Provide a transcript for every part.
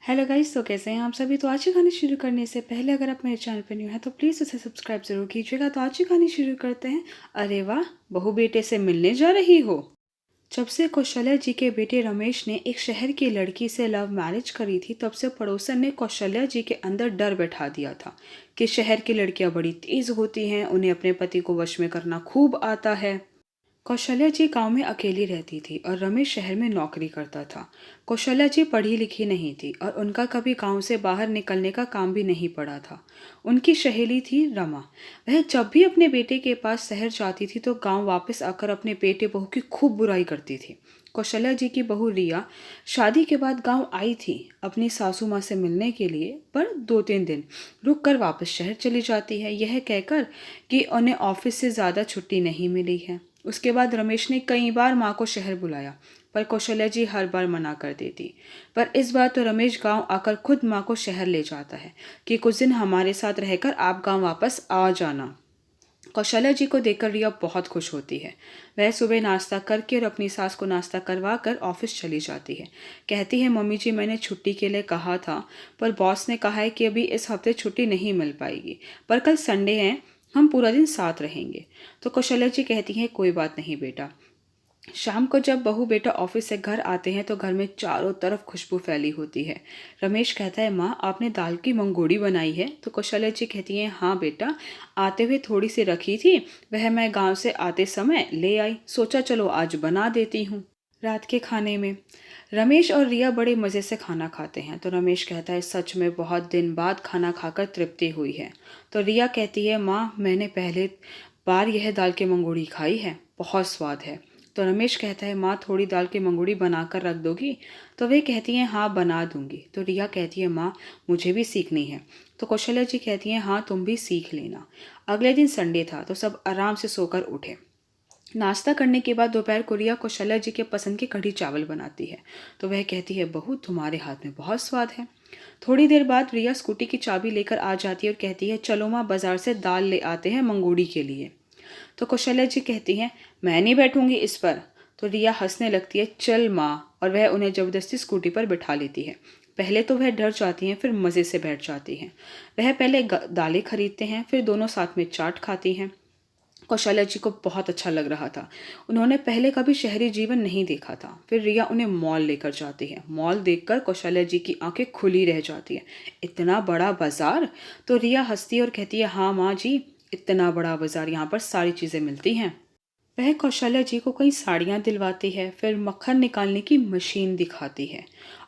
Hello guys, तो कैसे हैं आप सभी। तो आज की कहानी शुरू करने से पहले अगर आप मेरे चैनल पर न्यू हैं तो प्लीज़ उसे सब्सक्राइब ज़रूर कीजिएगा। तो आज की कहानी शुरू करते हैं। अरे वाह, बहू बेटे से मिलने जा रही हो। जब से कौशल्या जी के बेटे रमेश ने एक शहर की लड़की से लव मैरिज करी थी, तब से पड़ोसन ने कौशल्या जी के अंदर डर बैठा दिया था कि शहर की लड़कियां बड़ी तेज होती हैं, उन्हें अपने पति को वश में करना खूब आता है। कौशल्या जी गांव में अकेली रहती थी और रमेश शहर में नौकरी करता था। कौशल्या जी पढ़ी लिखी नहीं थी और उनका कभी गांव से बाहर निकलने का काम भी नहीं पड़ा था। उनकी सहेली थी रमा। वह जब भी अपने बेटे के पास शहर जाती थी तो गांव वापस आकर अपने बेटे बहू की खूब बुराई करती थी। कौशल्या जी की बहू रिया शादी के बाद गांव आई थी अपनी सासू माँ से मिलने के लिए, पर 2-3 दिन रुक कर वापस शहर चली जाती है, यह कहकर कि उन्हें ऑफिस से ज़्यादा छुट्टी नहीं मिली है। उसके बाद रमेश ने कई बार माँ को शहर बुलाया, पर कौशल्या जी हर बार मना कर देती। पर इस बार तो रमेश गांव आकर खुद माँ को शहर ले जाता है कि कुछ दिन हमारे साथ रहकर आप गांव वापस आ जाना। कौशल्या जी को देखकर रिया बहुत खुश होती है। वह सुबह नाश्ता करके और अपनी सास को नाश्ता करवा कर ऑफिस चली जाती है। कहती है, मम्मी जी मैंने छुट्टी के लिए कहा था, पर बॉस ने कहा है कि अभी इस हफ्ते छुट्टी नहीं मिल पाएगी, पर कल संडे है, हम पूरा दिन साथ रहेंगे। तो कौशल्या जी कहती हैं, कोई बात नहीं बेटा। शाम को जब बहू बेटा ऑफिस से घर आते हैं तो घर में चारों तरफ खुशबू फैली होती है। रमेश कहता है, माँ आपने दाल की मंगोड़ी बनाई है। तो कौशल्या जी कहती हैं, हाँ बेटा, आते हुए थोड़ी सी रखी थी, वह मैं गांव से आते समय ले आई, सोचा चलो आज बना देती हूँ। रात के खाने में रमेश और रिया बड़े मज़े से खाना खाते हैं। तो रमेश कहता है, सच में बहुत दिन बाद खाना खाकर तृप्ति हुई है। तो रिया कहती है, माँ मैंने पहले बार यह दाल की मंगोड़ी खाई है, बहुत स्वाद है। तो रमेश कहता है, माँ थोड़ी दाल की मंगोड़ी बना कर रख दोगी। तो वे कहती हैं, हाँ बना दूंगी। तो रिया कहती है, माँ मुझे भी सीखनी है। तो कौशल्या जी कहती हैं, हाँ तुम भी सीख लेना। अगले दिन संडे था तो सब आराम से सोकर उठे। नाश्ता करने के बाद दोपहर को रिया कौशल्या जी के पसंद के कढ़ी चावल बनाती है। तो वह कहती है, बहू तुम्हारे हाथ में बहुत स्वाद है। थोड़ी देर बाद रिया स्कूटी की चाबी लेकर आ जाती है और कहती है, चलो माँ बाजार से दाल ले आते हैं मंगोड़ी के लिए। तो कौशल्या जी कहती हैं, मैं नहीं बैठूंगी इस पर। तो रिया हंसने लगती है, चल माँ, और वह उन्हें जबरदस्ती स्कूटी पर बिठा लेती है। पहले तो वह डर जाती हैं, फिर मज़े से बैठ जाती हैं। वह पहले दालें खरीदते हैं, फिर दोनों साथ में चाट खाती हैं। कौशल्या जी को बहुत अच्छा लग रहा था। उन्होंने पहले कभी शहरी जीवन नहीं देखा था। फिर रिया उन्हें मॉल लेकर जाती है। मॉल देखकर कौशल्या जी की आंखें खुली रह जाती हैं। इतना बड़ा बाजार। तो रिया हंसती है और कहती है, हाँ माँ जी, इतना बड़ा बाजार, यहाँ पर सारी चीज़ें मिलती हैं। वह कौशल्या जी को कई साड़ियाँ दिलवाती है, फिर मक्खन निकालने की मशीन दिखाती है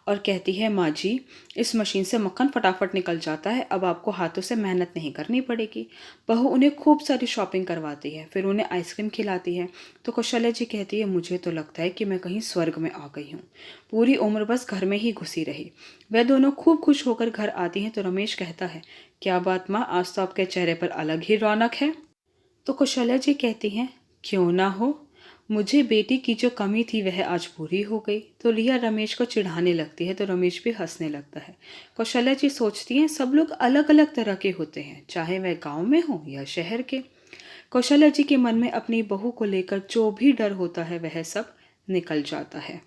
और कहती है, माँ जी इस मशीन से मक्खन फटाफट निकल जाता है, अब आपको हाथों से मेहनत नहीं करनी पड़ेगी। बहू उन्हें खूब सारी शॉपिंग करवाती है, फिर उन्हें आइसक्रीम खिलाती है। तो कौशल्या जी कहती है, मुझे तो लगता है कि मैं कहीं स्वर्ग में आ गई हूँ, पूरी उम्र बस घर में ही घुसी रही। वह दोनों खूब खुश होकर घर आती हैं। तो रमेश कहता है, क्या बात माँ, आज तो आपके चेहरे पर अलग ही रौनक है। तो कौशल्या जी कहती हैं, क्यों ना हो, मुझे बेटी की जो कमी थी वह आज पूरी हो गई। तो रिया रमेश को चिढ़ाने लगती है, तो रमेश भी हंसने लगता है। कौशल्या जी सोचती हैं, सब लोग अलग अलग तरह के होते हैं, चाहे वह गांव में हो या शहर के। कौशल्या जी के मन में अपनी बहू को लेकर जो भी डर होता है वह सब निकल जाता है।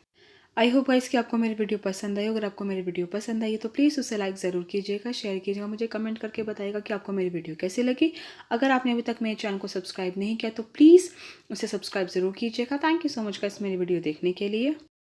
आई होप गाइस कि आपको मेरी वीडियो पसंद आई। अगर आपको मेरी वीडियो पसंद आई है तो प्लीज़ उसे लाइक ज़रूर कीजिएगा, शेयर कीजिएगा, मुझे कमेंट करके बताइएगा कि आपको मेरी वीडियो कैसी लगी। अगर आपने अभी तक मेरे चैनल को सब्सक्राइब नहीं किया तो प्लीज़ उसे सब्सक्राइब ज़रूर कीजिएगा। Thank you so much guys मेरी वीडियो देखने के लिए।